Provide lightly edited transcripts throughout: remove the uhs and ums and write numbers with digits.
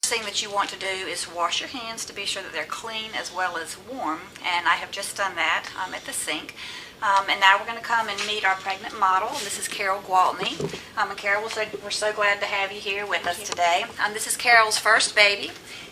thing that you want to do is wash your hands to be sure that they're clean as well as warm, and I have just done that at the sink. And now we're going to come and meet our pregnant model. This is Carol Gwaltney. And Carol, we're so glad to have you here with us today. This is Carol's first baby,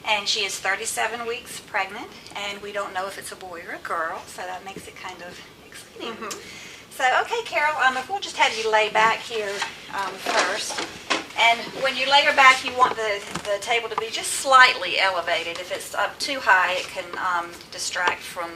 and she is 37 weeks pregnant, and we don't know if it's a boy or a girl, so that makes it kind of exciting. So, okay, Carol, we'll just have you lay back here first. And when you lay her back, you want the table to be just slightly elevated. If it's up too high, it can distract from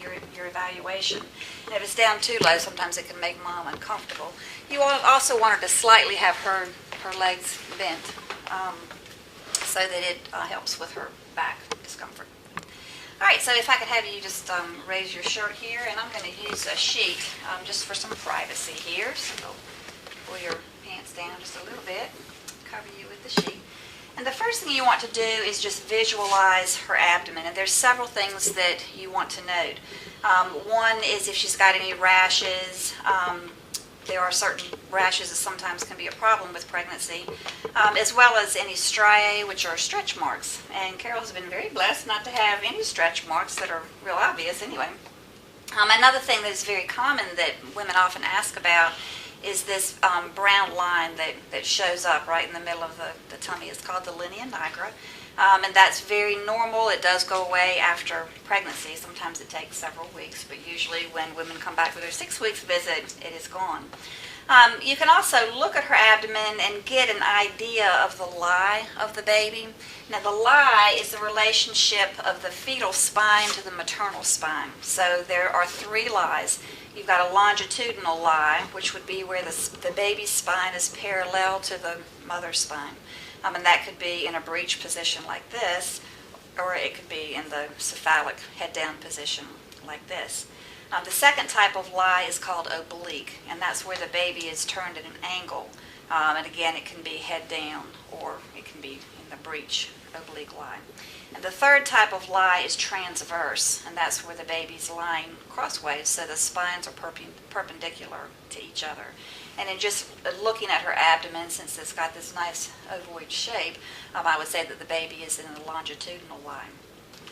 your evaluation. And if it's down too low, sometimes it can make Mom uncomfortable. You also want her to slightly have her legs bent so that it helps with her back discomfort. All right, so if I could have you just raise your shirt here, and I'm going to use a sheet just for some privacy here. So pull your pants down just a little bit, cover you with the sheet. And the first thing you want to do is just visualize her abdomen, and there's several things that you want to note. One is if she's got any rashes. There are certain rashes that sometimes can be a problem with pregnancy, as well as any striae, which are stretch marks. And Carol has been very blessed not to have any stretch marks that are real obvious anyway. Another thing that is very common that women often ask about is this brown line that shows up right in the middle of the tummy. It's called the linea nigra, and that's very normal. It does go away after pregnancy. Sometimes it takes several weeks, but usually when women come back for their 6 weeks visit, it is gone. You can also look at her abdomen and get an idea of the lie of the baby. Now, the lie is the relationship of the fetal spine to the maternal spine. So there are 3 lies. You've got a longitudinal lie, which would be where the baby's spine is parallel to the mother's spine. And that could be in a breech position like this, or it could be in the cephalic head-down position like this. The second type of lie is called oblique, and that's where the baby is turned at an angle. And again, it can be head down, or it can be in the breech oblique lie. And the third type of lie is transverse, and that's where the baby's lying crossways, so the spines are perpendicular to each other. And in just looking at her abdomen, since it's got this nice ovoid shape, I would say that the baby is in a longitudinal line.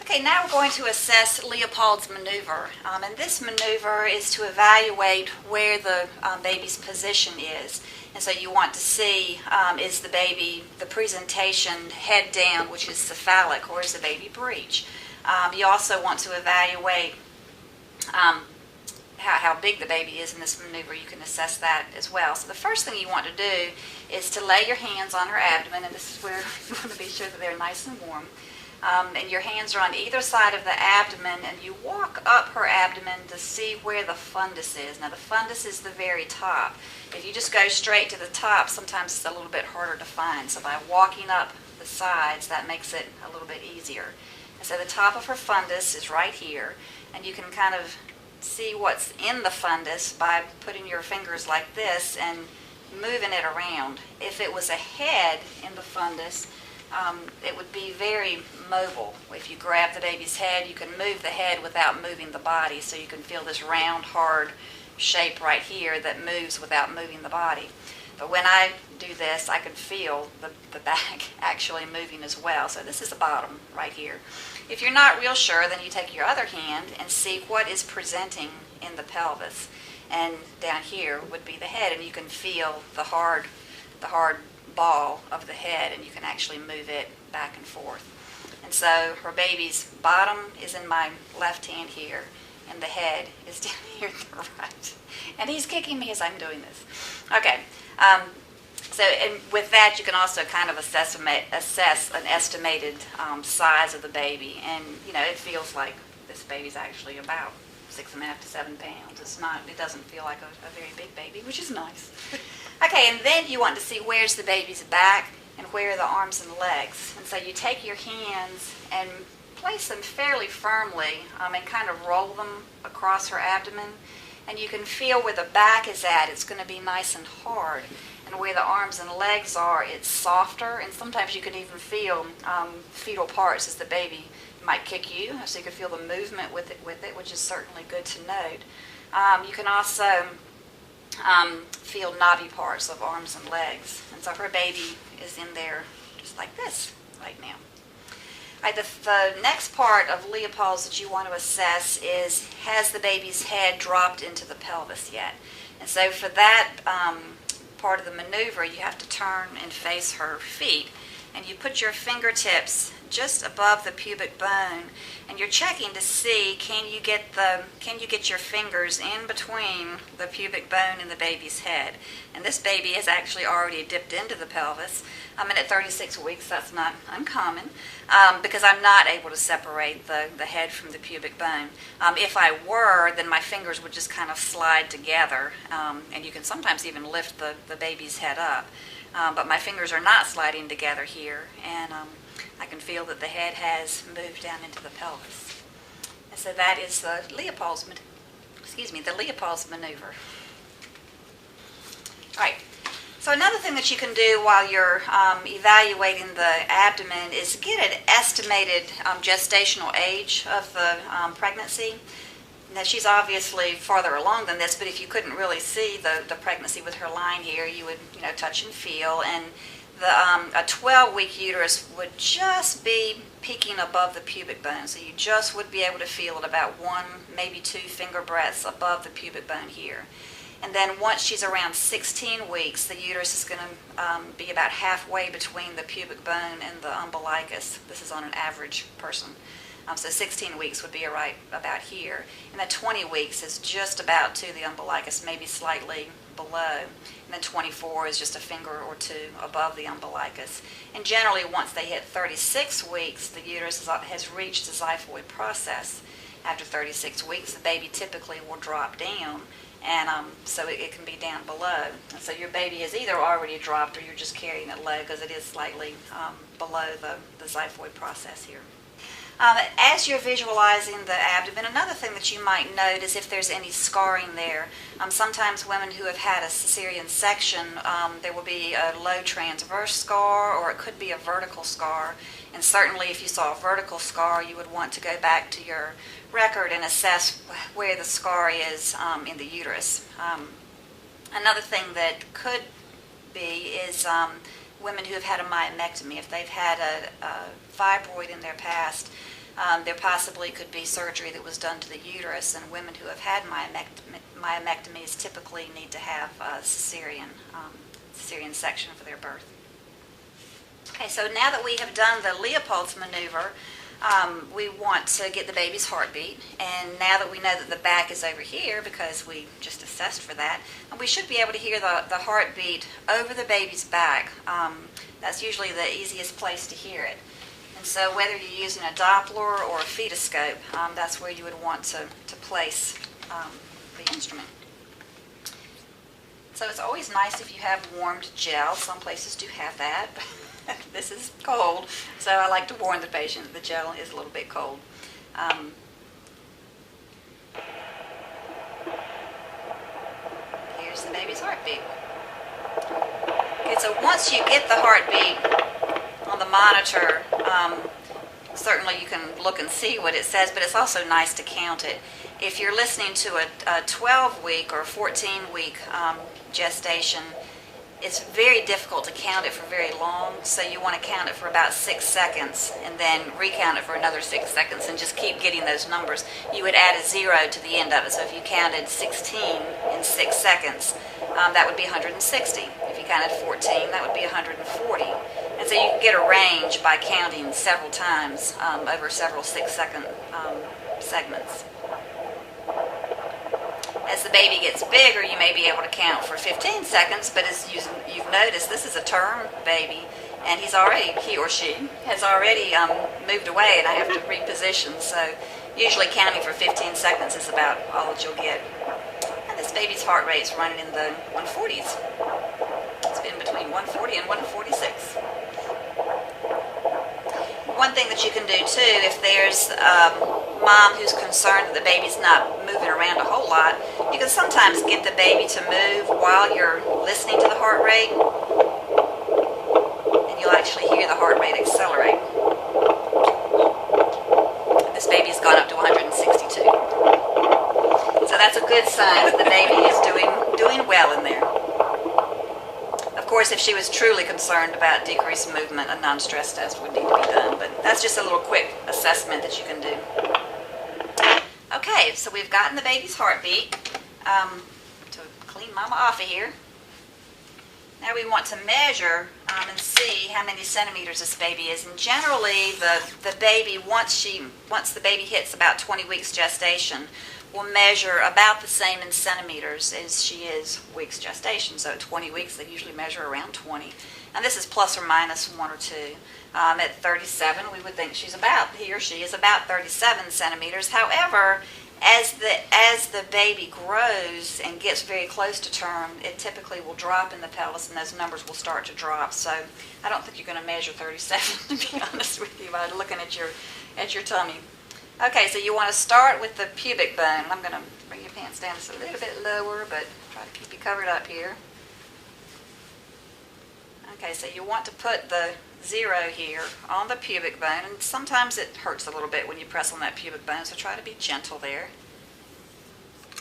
Okay, now we're going to assess Leopold's Maneuver. And this maneuver is to evaluate where the baby's position is. And so you want to see, is the baby, the presentation head down, which is cephalic, or is the baby breech? You also want to evaluate how big the baby is in this maneuver. You can assess that as well. So the first thing you want to do is to lay your hands on her abdomen, and this is where you want to be sure that they're nice and warm. And your hands are on either side of the abdomen, and you walk up her abdomen to see where the fundus is. Now, the fundus is the very top. If you just go straight to the top, sometimes it's a little bit harder to find. So by walking up the sides, that makes it a little bit easier. And so the top of her fundus is right here, and you can kind of see what's in the fundus by putting your fingers like this and moving it around. If it was a head in the fundus, it would be very mobile. If you grab the baby's head, you can move the head without moving the body, so you can feel this round, hard shape right here that moves without moving the body. But when I do this, I can feel the back actually moving as well. So this is the bottom right here. If you're not real sure, then you take your other hand and see what is presenting in the pelvis. And down here would be the head, and you can feel the hard ball of the head, and you can actually move it back and forth. And so her baby's bottom is in my left hand here, and the head is down here to the right. And he's kicking me as I'm doing this. Okay, so and with that you can also kind of assess an estimated size of the baby, and you know, it feels like this baby's actually about 6.5 to 7 pounds. It doesn't feel like a very big baby, which is nice. Okay, and then you want to see where's the baby's back and where are the arms and legs. And so you take your hands and place them fairly firmly and kind of roll them across her abdomen. And you can feel where the back is at. It's going to be nice and hard. And where the arms and legs are, it's softer. And sometimes you can even feel fetal parts as the baby might kick you. So you can feel the movement with it, which is certainly good to note. You can also feel knobby parts of arms and legs. And so her baby is in there just like this, right now. All right, the next part of Leopold's that you want to assess is, has the baby's head dropped into the pelvis yet? And so for that part of the maneuver, you have to turn and face her feet. And you put your fingertips just above the pubic bone, and you're checking to see, can you get your fingers in between the pubic bone and the baby's head. And this baby has actually already dipped into the pelvis. And at 36 weeks, that's not uncommon, because I'm not able to separate the head from the pubic bone. If I were, then my fingers would just kind of slide together, and you can sometimes even lift the baby's head up. But my fingers are not sliding together here, and I can feel that the head has moved down into the pelvis. And so that is the Leopold's maneuver. All right. So another thing that you can do while you're evaluating the abdomen is get an estimated gestational age of the pregnancy. Now, she's obviously farther along than this, but if you couldn't really see the pregnancy with her line here, you would touch and feel. And a 12-week uterus would just be peeking above the pubic bone, so you just would be able to feel it about 1, maybe 2 finger breadths above the pubic bone here. And then once she's around 16 weeks, the uterus is going to be about halfway between the pubic bone and the umbilicus. This is on an average person. So 16 weeks would be right about here. And then 20 weeks is just about to the umbilicus, maybe slightly below. And then 24 is just a finger or 2 above the umbilicus. And generally, once they hit 36 weeks, the uterus has reached the xiphoid process. After 36 weeks, the baby typically will drop down, and so it can be down below. And so your baby is either already dropped or you're just carrying it low because it is slightly below the xiphoid process here. As you're visualizing the abdomen, another thing that you might note is if there's any scarring there. Sometimes women who have had a cesarean section, there will be a low transverse scar, or it could be a vertical scar. And certainly if you saw a vertical scar, you would want to go back to your record and assess where the scar is in the uterus. Another thing that could be is women who have had a myomectomy. If they've had a fibroid in their past, there possibly could be surgery that was done to the uterus, and women who have had myomectomies typically need to have a cesarean section for their birth. Okay, so now that we have done the Leopold's maneuver, we want to get the baby's heartbeat, and now that we know that the back is over here because we just assessed for that, we should be able to hear the heartbeat over the baby's back. That's usually the easiest place to hear it. And so whether you're using a Doppler or a fetoscope, that's where you would want to place the instrument. So it's always nice if you have warmed gel. Some places do have that. This is cold, so I like to warn the patient that the gel is a little bit cold. Here's the baby's heartbeat. Okay, so once you get the heartbeat on the monitor, certainly you can look and see what it says, but it's also nice to count it. If you're listening to a 12-week or 14-week gestation, it's very difficult to count it for very long, so you want to count it for about 6 seconds and then recount it for another 6 seconds and just keep getting those numbers. You would add a 0 to the end of it, so if you counted 16 in 6 seconds, that would be 160. If you counted 14, that would be 140. And so you can get a range by counting several times over several 6-second segments. As the baby gets bigger, you may be able to count for 15 seconds, but as you've noticed, this is a term baby, and he or she has already moved away, and I have to reposition. So usually counting for 15 seconds is about all that you'll get. And this baby's heart rate's running in the 140s. It's been between 140 and 146. One thing that you can do too, if there's a mom who's concerned that the baby's not moving around a whole lot, you can sometimes get the baby to move while you're listening to the heart rate, and you'll actually hear the heart rate accelerate. This baby's gone up to 162. So that's a good sign that the baby is doing well in there. Of course, course, if she was truly concerned about decreased movement, a non-stress test would need to be done, but that's just a little quick assessment that you can do. Okay, so we've gotten the baby's heartbeat. To clean Mama off of here. Now we want to measure and see how many centimeters this baby is. And generally, the baby, once the baby hits about 20 weeks gestation, will measure about the same in centimeters as she is weeks gestation. So at 20 weeks, they usually measure around 20. And this is plus or minus 1 or 2. At 37, we would think he or she is about 37 centimeters. However, as the baby grows and gets very close to term, it typically will drop in the pelvis, and those numbers will start to drop. So I don't think you're going to measure 37, to be honest with you, by looking at your tummy. Okay, so you want to start with the pubic bone. I'm going to bring your pants down just a little bit lower, but try to keep you covered up here. Okay, so you want to put the 0 here on the pubic bone, and sometimes it hurts a little bit when you press on that pubic bone, so try to be gentle there.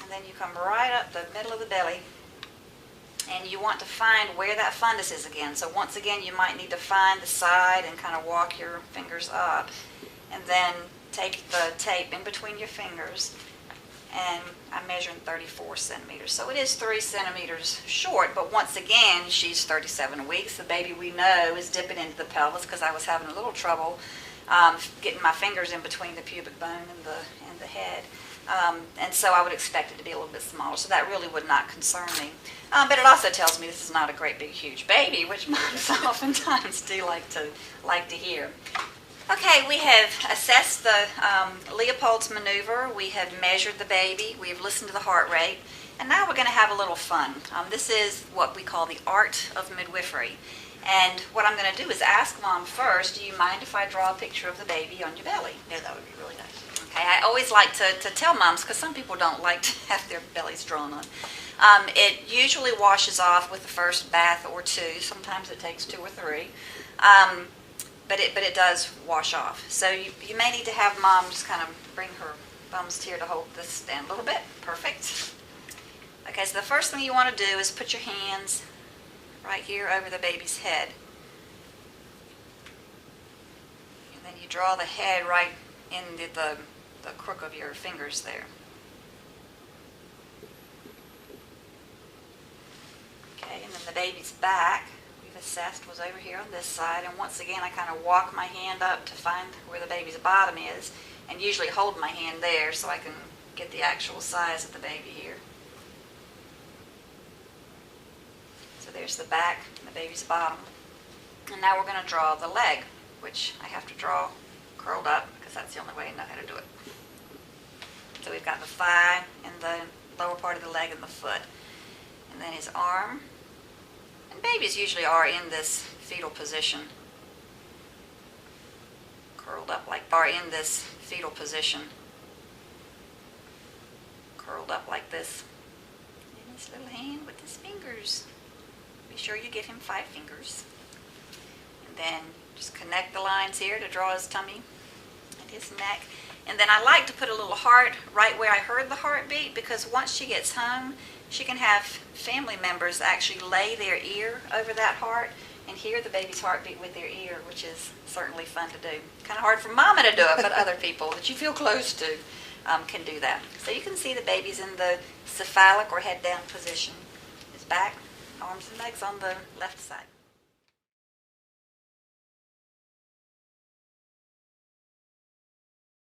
And then you come right up the middle of the belly, and you want to find where that fundus is again. So once again, you might need to find the side and kind of walk your fingers up, and then take the tape in between your fingers, and I'm measuring 34 centimeters. So it is 3 centimeters short, but once again, she's 37 weeks. The baby, we know, is dipping into the pelvis, because I was having a little trouble getting my fingers in between the pubic bone and the head. And so I would expect it to be a little bit smaller, so that really would not concern me. But it also tells me this is not a great big huge baby, which moms oftentimes do like to hear. Okay, we have assessed the Leopold'S Maneuver. We have measured the baby. We have listened to the heart rate. And now we're going to have a little fun. This is what we call the art of midwifery. And what I'm going to do is ask Mom first, do you mind if I draw a picture of the baby on your belly? Yeah, that would be really nice. Okay, I always like to tell moms, because some people don't like to have their bellies drawn on. It usually washes off with the first bath or 2. Sometimes it takes 2 or 3. But it does wash off. So you may need to have Mom just kind of bring her thumbs here to hold this down a little bit. Perfect. Okay, so the first thing you want to do is put your hands right here over the baby's head. And then you draw the head right in the crook of your fingers there. Okay, and then the baby's back, we've assessed, was over here on this side. And once again, I kind of walk my hand up to find where the baby's bottom is, and usually hold my hand there so I can get the actual size of the baby here. So there's the back and the baby's bottom. And now we're going to draw the leg, which I have to draw curled up because that's the only way I know how to do it. So we've got the thigh and the lower part of the leg and the foot. And then his arm. And babies usually are in this fetal position. Curled up like Curled up like this. And his little hand with his fingers. Be sure you give him 5 fingers. And then just connect the lines here to draw his tummy and his neck. And then I like to put a little heart right where I heard the heartbeat, because once she gets home, she can have family members actually lay their ear over that heart and hear the baby's heartbeat with their ear, which is certainly fun to do. Kind of hard for Mama to do it, but other people that you feel close to can do that. So you can see the baby's in the cephalic or head down position. His back, arms and legs on the left side.